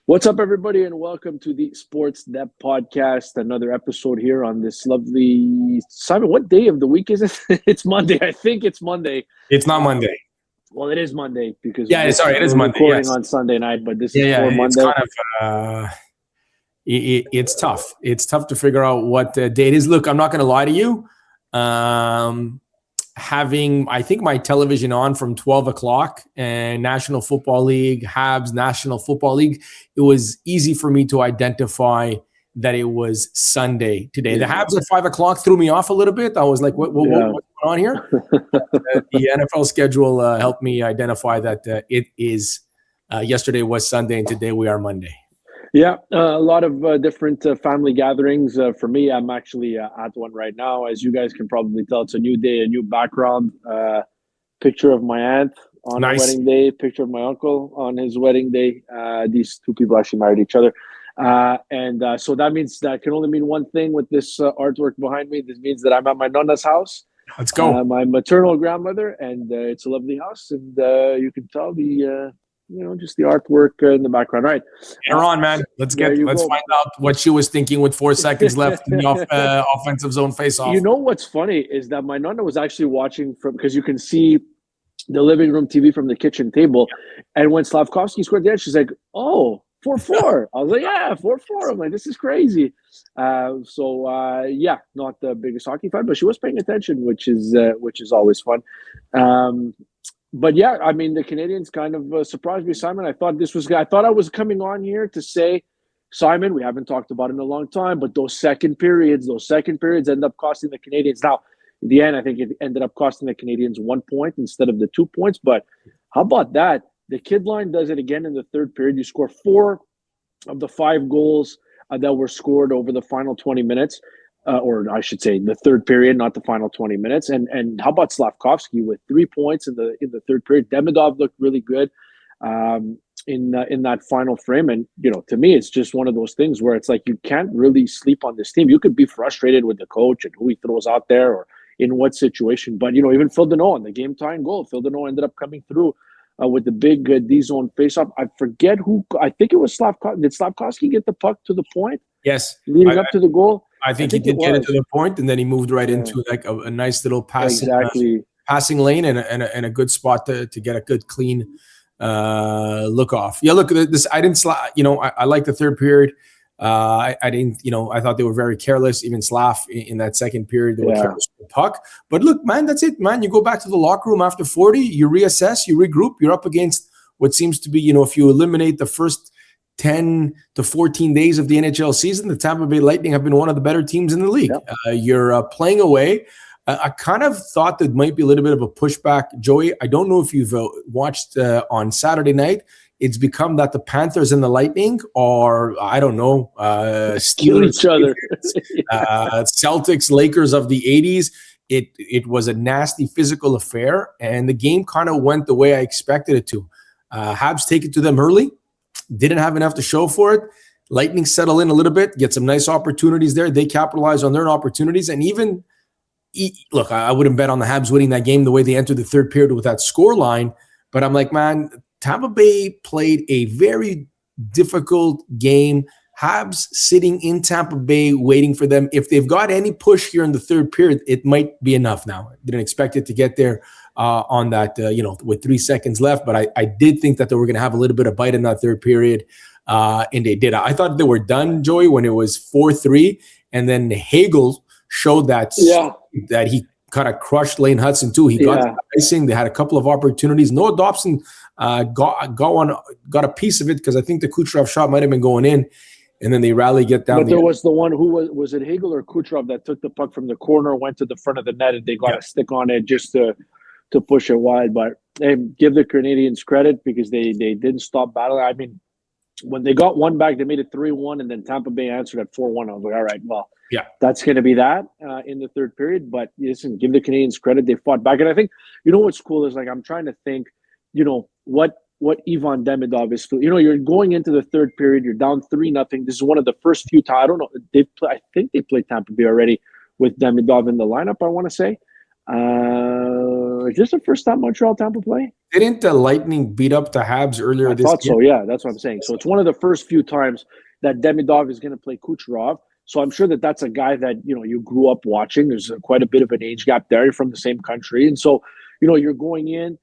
What's up, everybody, and welcome to the Sports Dép Podcast. Another episode here on this lovely Simon. What day of the week is it? It's Monday. I think it's Monday. It's not Monday. Well, it is Monday because it is Monday. Recording on Sunday night, but this is for Monday. It's kind of it's tough. It's tough to figure out what day it is. Look, I'm not going to lie to you. Having, I think, my television on from 12 o'clock and National Football League, Habs, National Football League, it was easy for me to identify that it was Sunday today. Yeah. The Habs at 5 o'clock threw me off a little bit. I was like, what's going on here? The NFL schedule helped me identify that it is yesterday was Sunday and today we are Monday. Yeah, a lot of different family gatherings. For me, I'm actually at one right now. As you guys can probably tell, it's a new day, a new background. Picture of my aunt on her wedding day, picture of my uncle on his wedding day. These two people actually married each other. So that means that can only mean one thing with this artwork behind me. This means that I'm at my nonna's house. Let's go. My maternal grandmother, and it's a lovely house. And you can tell the... just the artwork in the background. All right. You're on, man. Let's find out what she was thinking with 4 seconds left in the offensive zone face-off. You know what's funny is that my nonna was actually watching because you can see the living room TV from the kitchen table. And when Slavkovsky scored the end, she's like, oh, 4-4. I was like, yeah, 4-4. I'm like, this is crazy. Not the biggest hockey fan, but she was paying attention, which is always fun. But yeah, I mean, the Canadiens kind of surprised me, Simon. I thought I was coming on here to say, Simon, we haven't talked about it in a long time, but those second periods end up costing the Canadiens. Now, in the end, I think it ended up costing the Canadiens 1 point instead of the 2 points. But how about that? The kid line does it again in the third period. You score 4 of the 5 goals that were scored over the final 20 minutes. Or I should say the third period, not the final 20 minutes. And how about Slavkovsky with 3 points in the third period? Demidov looked really good in that final frame. And, to me, it's just one of those things where it's like you can't really sleep on this team. You could be frustrated with the coach and who he throws out there or in what situation. But, even Phil Deno on the game-tying goal, Phil Deno ended up coming through with the big D-zone face-off. I forget who – I think it was Slavkovsky. Did Slavkovsky get the puck to the point? Yes. Leading up to the goal? I think he did get it to the point, and then he moved right into like a nice little passing lane and a good spot to get a good clean look off. Yeah, look, this I didn't. I like the third period. I didn't. I thought they were very careless. Even Slav in that second period, they were careless with the puck. But look, man, that's it, man. You go back to the locker room after 40. You reassess. You regroup. You're up against what seems to be, if you eliminate the first 10 to 14 days of the NHL season, the Tampa Bay Lightning have been one of the better teams in the league. Yep. You're playing away. I kind of thought there might be a little bit of a pushback. Joey, I don't know if you've watched on Saturday night. It's become that the Panthers and the Lightning are, I don't know, stealing each other. Celtics, Lakers of the 80s. It was a nasty physical affair, and the game kind of went the way I expected it to. Habs take it to them early. Didn't have enough to show for it. Lightning settle in a little bit, get some nice opportunities there. They capitalize on their opportunities. And look, I wouldn't bet on the Habs winning that game the way they entered the third period with that score line. But I'm like, man, Tampa Bay played a very difficult game. Habs sitting in Tampa Bay waiting for them. If they've got any push here in the third period, it might be enough now. Didn't expect it to get there on that, with 3 seconds left. But I did think that they were going to have a little bit of bite in that third period, and they did. I thought they were done, Joey, when it was 4-3. And then Hagel showed that he kind of crushed Lane Hudson too. He got the icing. They had a couple of opportunities. Noah Dobson got a piece of it because I think the Kucherov shot might have been going in. And then they rally, get down. But there was the one who was it Hagel or Kucherov that took the puck from the corner, went to the front of the net, and they got a stick on it just to push it wide. But hey, give the Canadiens credit because they didn't stop battling. I mean, when they got one back, they made it 3-1, and then Tampa Bay answered at 4-1. I was like, all right, well, that's going to be that in the third period. But listen, give the Canadiens credit. They fought back. And I think, what's cool is, like, I'm trying to think, what Ivan Demidov is feeling. You're going into the third period. You're down 3-0. This is one of the first few times. I don't know. I think they played Tampa Bay already with Demidov in the lineup, I want to say. Is this the first time Montreal Tampa play? Didn't the Lightning beat up the Habs earlier this year? I thought so, yeah. That's what I'm saying. So it's one of the first few times that Demidov is going to play Kucherov. So I'm sure that that's a guy that, you grew up watching. There's quite a bit of an age gap there. You're from the same country. And so, you're going in.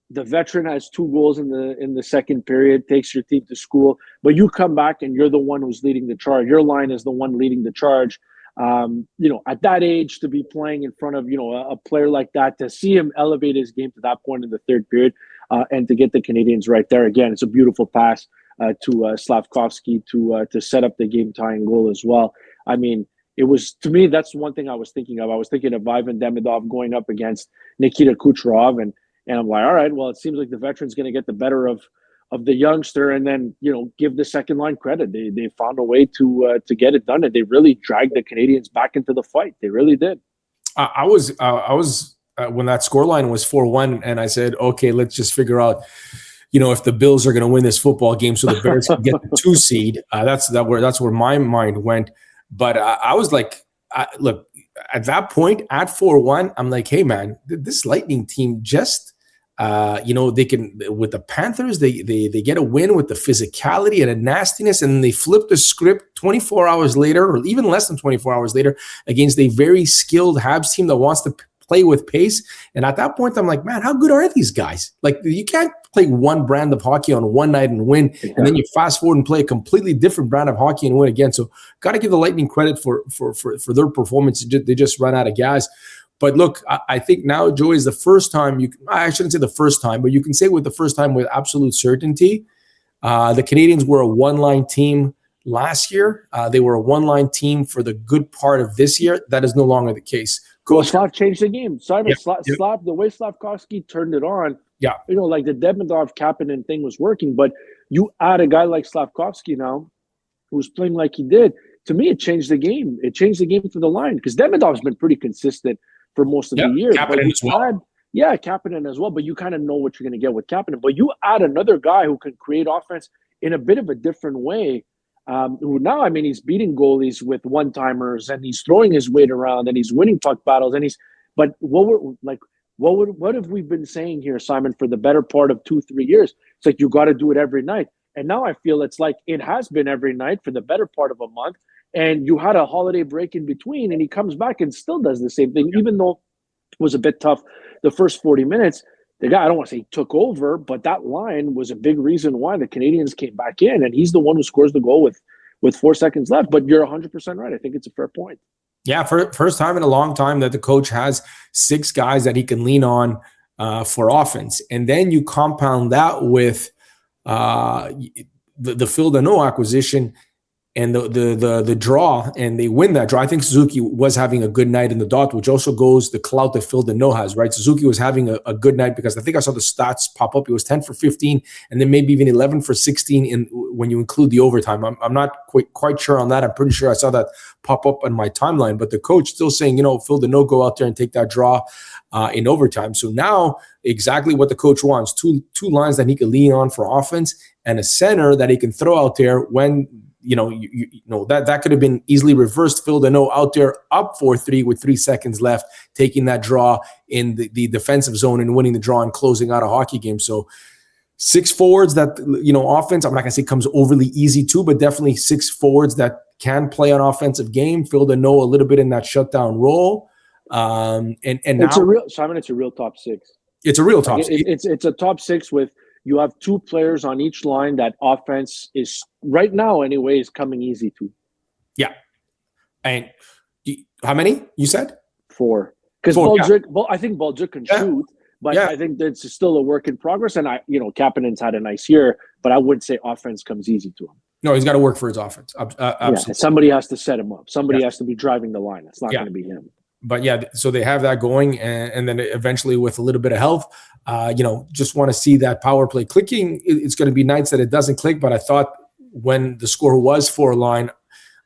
The veteran has 2 goals in the second period, takes your team to school. But you come back and you're the one who's leading the charge. Your line is the one leading the charge. At that age, to be playing in front of, a player like that, to see him elevate his game to that point in the third period, and to get the Canadiens right there. Again, it's a beautiful pass to Slavkovsky to set up the game-tying goal as well. I mean, it was, to me, that's one thing I was thinking of. I was thinking of Ivan Demidov going up against Nikita Kucherov, and I'm like, all right, well, it seems like the veteran's going to get the better of the youngster, and then give the second line credit. They found a way to get it done, and they really dragged the Canadiens back into the fight. They really did. I was when that scoreline was 4-1, and I said, okay, let's just figure out, if the Bills are going to win this football game, so the Bears can get the 2 seed. That's where my mind went. But I was like, look, at that point at 4-1, I'm like, hey man, this Lightning team just. They can, with the Panthers, they get a win with the physicality and a nastiness, and they flip the script 24 hours later, or even less than 24 hours later, against a very skilled Habs team that wants to play with pace. And at that point, I'm like, man, how good are these guys? Like, you can't play one brand of hockey on one night and win, and then you fast forward and play a completely different brand of hockey and win again. So, got to give the Lightning credit for their performance. They just run out of gas. But look, I think now, Joe, is the first time I shouldn't say the first time, but you can say with the first time with absolute certainty. The Canadiens were a one-line team last year. They were a one-line team for the good part of this year. That is no longer the case. Slav changed the game. Simon, Slav, the way Slavkovsky turned it on, like the Demidov Kapanen thing was working, but you add a guy like Slavkovsky now, who's playing like he did. To me, it changed the game. It changed the game for the line, because Demidov's been pretty consistent for most of the year. Kapanen as well. Kapanen as well, but you kind of know what you're going to get with Kapanen. But you add another guy who can create offense in a bit of a different way, who now, I mean, he's beating goalies with one-timers, and he's throwing his weight around, and he's winning puck battles, and but what have we been saying here, Simon, for the better part of 2-3 years? It's like, you got to do it every night. And now I feel it's like it has been every night for the better part of a month. And you had a holiday break in between, and he comes back and still does the same thing, even though it was a bit tough the first 40 minutes. The guy, I don't want to say took over, but that line was a big reason why the Canadiens came back in, and he's the one who scores the goal with 4 seconds left. But you're 100% right. I think it's a fair point. Yeah, first time in a long time that the coach has 6 guys that he can lean on for offense. And then you compound that with the Phil Deno acquisition and the draw, and they win that draw. I think Suzuki was having a good night in the dot, which also goes the clout that Phil Deno has, right? Suzuki was having a good night, because I think I saw the stats pop up. It was 10 for 15, and then maybe even 11 for 16 when you include the overtime. I'm not quite sure on that. I'm pretty sure I saw that pop up on my timeline. But the coach still saying, Phil Deno, go out there and take that draw in overtime. So now exactly what the coach wants: two lines that he can lean on for offense, and a center that he can throw out there when that could have been easily reversed. Phil Deno out there up 4-3 with 3 seconds left, taking that draw in the defensive zone and winning the draw and closing out a hockey game. So 6 forwards that, offense, I'm not going to say comes overly easy too, but definitely 6 forwards that can play an offensive game. Phil Deno a little bit in that shutdown role. And it's now, it's a real top 6. It's a real top 6. It's a top 6 with, you have 2 players on each line that offense is right now anyway is coming easy to. Yeah. And how many you said? 4. Because I think Baljic can shoot, but I think that's still a work in progress. And Kapanen's had a nice year, but I wouldn't say offense comes easy to him. No, he's got to work for his offense. Absolutely. Somebody has to set him up. Somebody has to be driving the line. It's not going to be him. But so they have that going, and then eventually with a little bit of health, just want to see that power play clicking. It's going to be nights that it doesn't click, but I thought when the score was 4-line,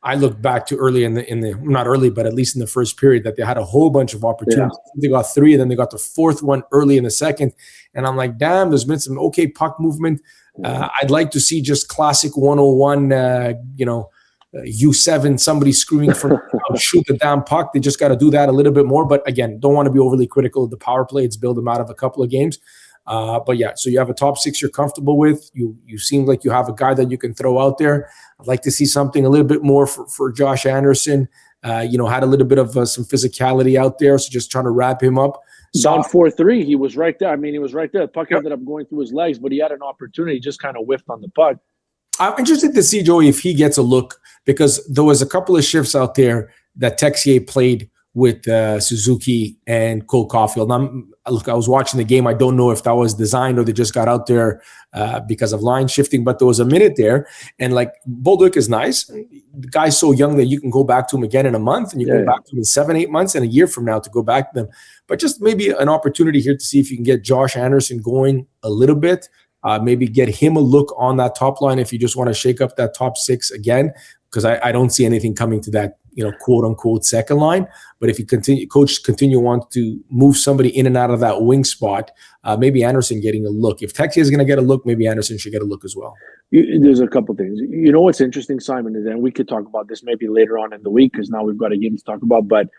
I looked back to early in the not early, but at least in the first period, that they had a whole bunch of opportunities. Yeah. They got 3, and then they got the 4th one early in the second, and I'm like, damn, there's been some okay puck movement. I'd like to see just classic 101, U7, somebody screaming from shoot the damn puck. They just got to do that a little bit more. But again, don't want to be overly critical of the power play. It's build them out of a couple of games. But yeah, so you have a top six you're comfortable with. You seem like you have a guy that you can throw out there. I'd like to see something a little bit more for Josh Anderson. Had a little bit of some physicality out there, so just trying to wrap him up. Down 4-3, he was right there. I mean, he was right there. The puck ended up going through his legs, but he had an opportunity, just kind of whiffed on the puck. I'm interested to see, Joey, if he gets a look, because there was a couple of shifts out there that Texier played with Suzuki and Cole Caulfield. Look, I was watching the game. I don't know if that was designed or they just got out there because of line shifting, but there was a minute there. And like, Bolduc is nice. The guy's so young that you can go back to him again in a month, and you go back to him in 7-8 months and a year from now to go back to them. But just maybe an opportunity here to see if you can get Josh Anderson going a little bit. Maybe get him a look on that top line if you just want to shake up that top six again, because I don't see anything coming to that, quote unquote second line. But if you continue want to move somebody in and out of that wing spot, maybe Anderson getting a look. If Texier is going to get a look, maybe Anderson should get a look as well. There's a couple things. What's interesting, Simon, is, and we could talk about this maybe later on in the week because now we've got a game to talk about, but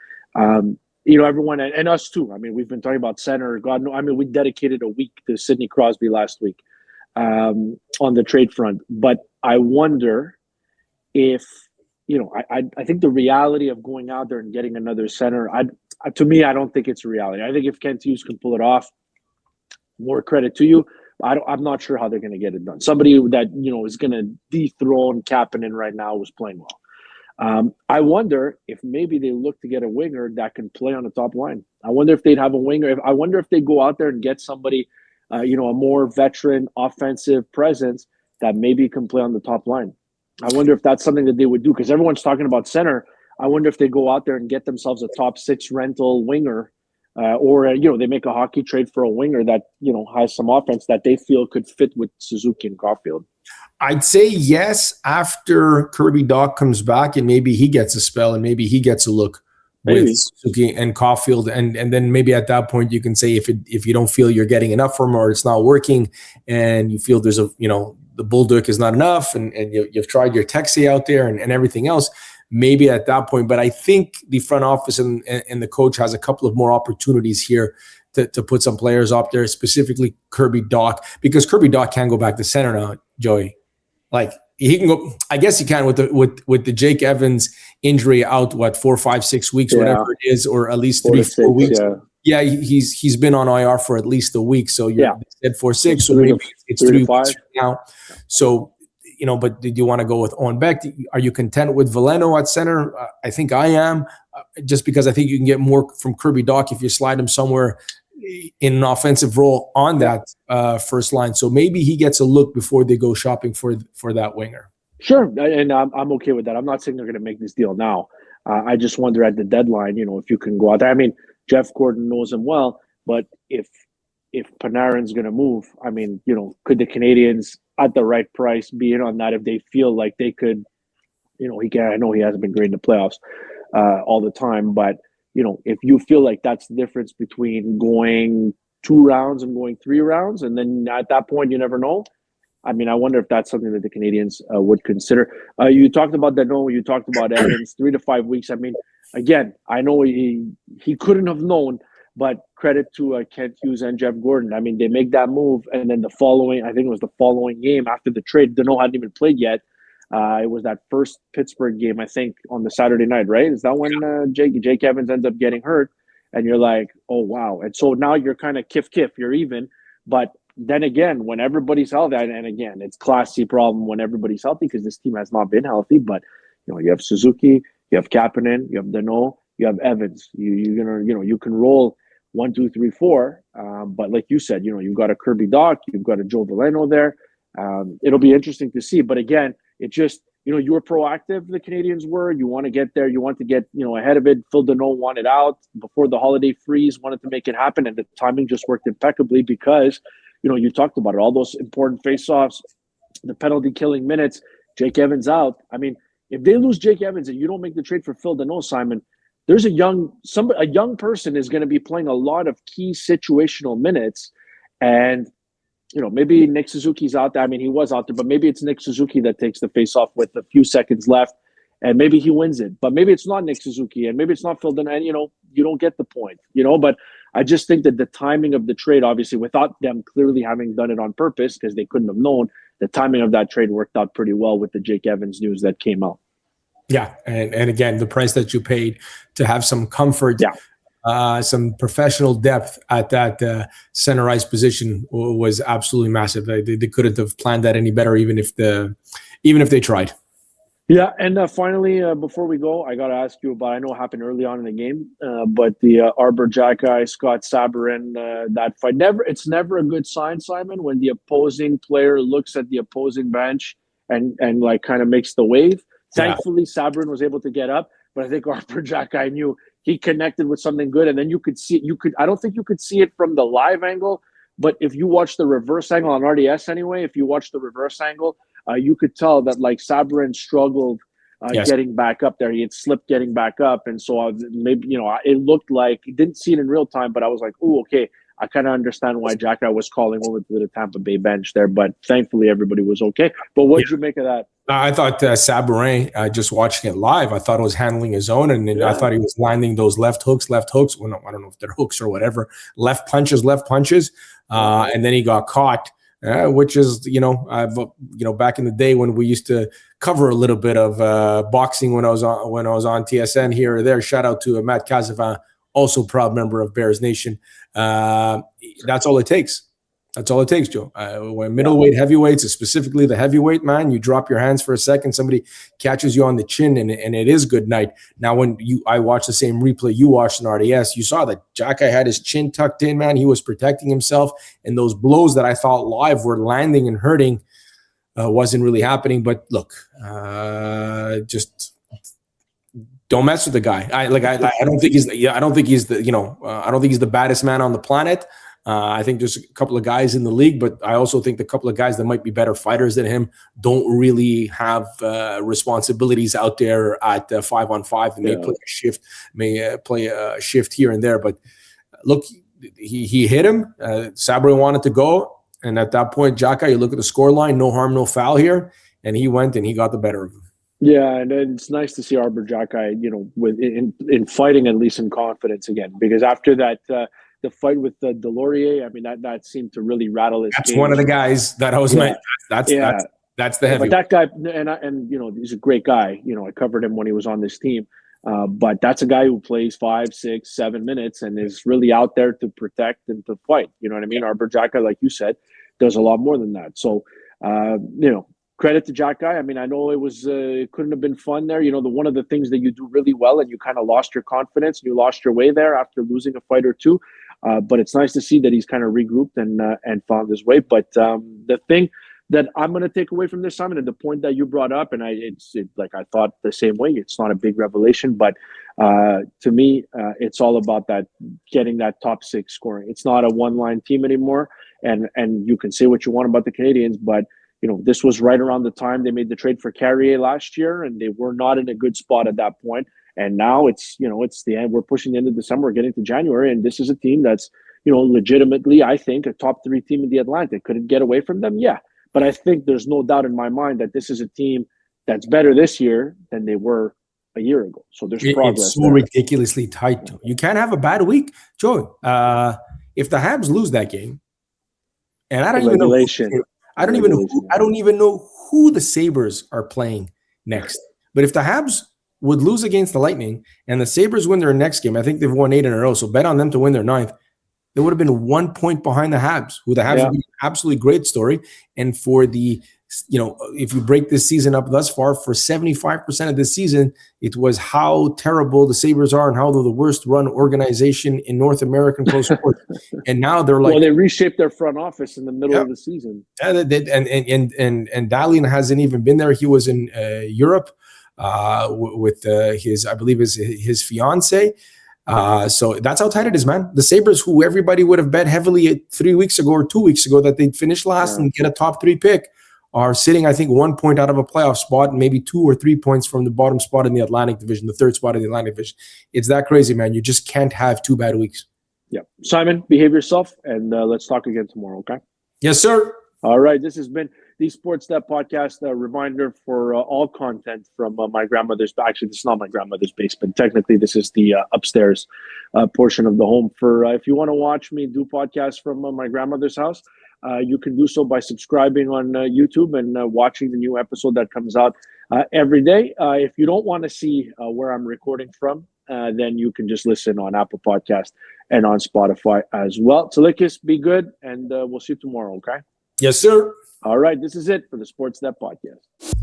everyone and us too. I mean, we've been talking about center. God knows. I mean, we dedicated a week to Sidney Crosby last week on the trade front. But I wonder if, I think the reality of going out there and getting another center, to me, I don't think it's a reality. I think if Kent Hughes can pull it off, more credit to you. I'm not sure how they're going to get it done. Somebody that, is going to dethrone Kapanen right now was playing well. I wonder if maybe they look to get a winger that can play on the top line. I wonder if they'd have a winger. I wonder if they go out there and get somebody, a more veteran offensive presence that maybe can play on the top line. I wonder if that's something that they would do, because everyone's talking about center. I wonder if they go out there and get themselves a top six rental winger, or they make a hockey trade for a winger that, has some offense that they feel could fit with Suzuki and Caulfield. I'd say yes after Kirby Dach comes back and maybe he gets a spell and maybe he gets a look with Suzuki and Caulfield, and then maybe at that point you can say if you don't feel you're getting enough from him or it's not working and you feel there's the Bolduc is not enough and you've tried your Texier out there and everything else, maybe at that point. But I think the front office and the coach has a couple of more opportunities here to put some players up there, specifically Kirby Dach, because Kirby Dach can go back to center now, Joey. Like, he can go. I guess he can with the Jake Evans injury out 4, 5, 6 weeks, whatever it is, or at least 3-4 weeks. Yeah, he's been on IR for at least a week. So you said 4-6, so maybe it's 3 weeks now. So but did you want to go with Owen Beck? Are you content with Veleno at center? I think I am, just because I think you can get more from Kirby Dach if you slide him somewhere in an offensive role on that first line. So maybe he gets a look before they go shopping for that winger. Sure, and I'm okay with that. I'm not saying they're going to make this deal now. I just wonder at the deadline, if you can go out there. I mean, Jeff Gordon knows him well, but if Panarin's going to move, I mean, could the Canadiens at the right price be in on that if they feel like they could, he can. I know he hasn't been great in the playoffs all the time, but if you feel like that's the difference between going 2 rounds and going 3 rounds, and then at that point, you never know. I mean, I wonder if that's something that the Canadiens would consider. You talked about Deno, you talked about Evans, 3 to 5 weeks. I mean, again, I know he couldn't have known, but credit to Kent Hughes and Jeff Gordon. I mean, they make that move, and then the following game after the trade, Deno hadn't even played yet. It was that first Pittsburgh game, I think, on the Saturday night, right? Is that when Jake Evans ends up getting hurt? And you're like, oh, wow. And so now you're kind of kiff, you're even. But then again, when everybody's healthy, and again, it's Class C problem when everybody's healthy because this team has not been healthy. But, you have Suzuki, you have Kapanen, you have Deno, you have Evans. You can roll 1, 2, 3, 4. But like you said, you've got a Kirby Dach, you've got a Joe Veleno there. It'll be interesting to see. But again, it just, you were proactive, the Canadiens were. You want to get there. You want to get, ahead of it. Phil Deno wanted out before the holiday freeze, wanted to make it happen. And the timing just worked impeccably because, you talked about it. All those important faceoffs, the penalty killing minutes, Jake Evans out. I mean, if they lose Jake Evans and you don't make the trade for Phil Deno, Simon, there's a young person is going to be playing a lot of key situational minutes. And, maybe Nick Suzuki's out there. I mean, he was out there, but maybe it's Nick Suzuki that takes the faceoff with a few seconds left. and maybe he wins it, but maybe it's not Nick Suzuki, and maybe it's not Phil Deno, and you don't get the point, but I just think that the timing of the trade, obviously without them clearly having done it on purpose because they couldn't have known, the timing of that trade worked out pretty well with the Jake Evans news that came out. Yeah, and again, the price that you paid to have some comfort, some professional depth at that center ice position was absolutely massive. They couldn't have planned that any better, even if they tried. Yeah, and finally, before we go, I got to ask you about, I know it happened early on in the game, but the Arber Xhekaj, Scott Sabourin, that fight. It's never a good sign, Simon, when the opposing player looks at the opposing bench and like kind of makes the wave. Thankfully, Sabourin was able to get up, but I think Arber Xhekaj knew he connected with something good, and then you could see, I don't think you could see it from the live angle, but if you watch the reverse angle on RDS anyway, if you watch the reverse angle, you could tell that like Sabourin struggled getting back up there. He had slipped getting back up. And so maybe, it looked like, he didn't see it in real time, but I was like, oh, okay. I kind of understand why Xhekaj was calling over to the Tampa Bay bench there, but thankfully everybody was okay. But what did you make of that? I thought Sabourin, just watching it live, I thought it was handling his own, and I thought he was landing those left hooks. Well, I don't know if they're hooks or whatever. Left punches, and then he got caught. Which is, back in the day when we used to cover a little bit of boxing when I was on TSN here or there. Shout out to Matt Casavant, also proud member of Bears Nation. That's all it takes. That's all it takes, Joe. When middleweight heavyweights, specifically the heavyweight, man, you drop your hands for a second, somebody catches you on the chin, and it is good night. Now, when I watched the same replay you watched in RDS, you saw that Xhekaj had his chin tucked in, man. He was protecting himself, and those blows that I thought live were landing and hurting wasn't really happening. But look, just don't mess with the guy. I don't think he's the baddest man on the planet. I think there's a couple of guys in the league, but I also think the couple of guys that might be better fighters than him don't really have responsibilities out there at 5-on-5, and may play a shift here and there. But look, he hit him. Sabourin wanted to go, and at that point, Xhekaj, you look at the score line, no harm, no foul here, and he went and he got the better of him. Yeah, and it's nice to see Arber Xhekaj, in fighting at least in confidence again, because after that. The fight with Delorier, I mean, that seemed to really rattle his That's game. One of the guys that I was that's the heavy. But that guy, and he's a great guy. I covered him when he was on this team. But that's a guy who plays 5, 6, 7 minutes and is really out there to protect and to fight. You know what I mean? Arber Xhekaj, like you said, does a lot more than that. So, credit to Xhekaj. I mean, I know it couldn't have been fun there. One of the things that you do really well, and you kind of lost your confidence, you lost your way there after losing a fight or two. But it's nice to see that he's kind of regrouped and found his way. But the thing that I'm going to take away from this, Simon, and the point that you brought up, and I thought the same way. It's not a big revelation, but to me, it's all about that getting that top 6 scoring. It's not a one-line team anymore, and you can say what you want about the Canadiens, but this was right around the time they made the trade for Carrier last year, and they were not in a good spot at that point. And now it's the end. We're pushing the end of December, we're getting to January, and this is a team that's, legitimately, I think, a top 3 team in the Atlantic. Could it get away from them? Yeah. But I think there's no doubt in my mind that this is a team that's better this year than they were a year ago. So there's progress. It's so ridiculously tight, Joe. You can't have a bad week, Joe. If the Habs lose that game, and I don't even know who the Sabres are playing next. But if the Habs would lose against the Lightning and the Sabres win their next game, I think they've won 8 in a row, so bet on them to win their 9th. They would have been 1 point behind the Habs, who the Habs would be an absolutely great story. And for the, if you break this season up thus far, for 75% of this season, it was how terrible the Sabres are and how they're the worst run organization in North American pro sports. And now they're like, well, they reshaped their front office in the middle of the season. And Dahlin hasn't even been there. He was in Europe with his fiance. So that's how tight it is, man. The Sabres, who everybody would have bet heavily 3 weeks ago or 2 weeks ago that they'd finish last and get a top 3 pick, are sitting, I think, 1 point out of a playoff spot and maybe 2 or 3 points from the bottom spot in the Atlantic Division, the 3rd spot in the Atlantic Division. It's that crazy, man. You just can't have 2 bad weeks. Yeah. Simon, behave yourself, and let's talk again tomorrow, okay? Yes, sir. All right. This has been the Sports Dép Podcast. A reminder for all content from my grandmother's. Actually, this is not my grandmother's basement. Technically, this is the upstairs portion of the home. For if you want to watch me do podcasts from my grandmother's house, you can do so by subscribing on YouTube and watching the new episode that comes out every day. If you don't want to see where I'm recording from, then you can just listen on Apple Podcast and on Spotify as well. Tsalikis, be good, and we'll see you tomorrow, okay? Yes, sir. All right, this is it for the Sports Dép Podcast.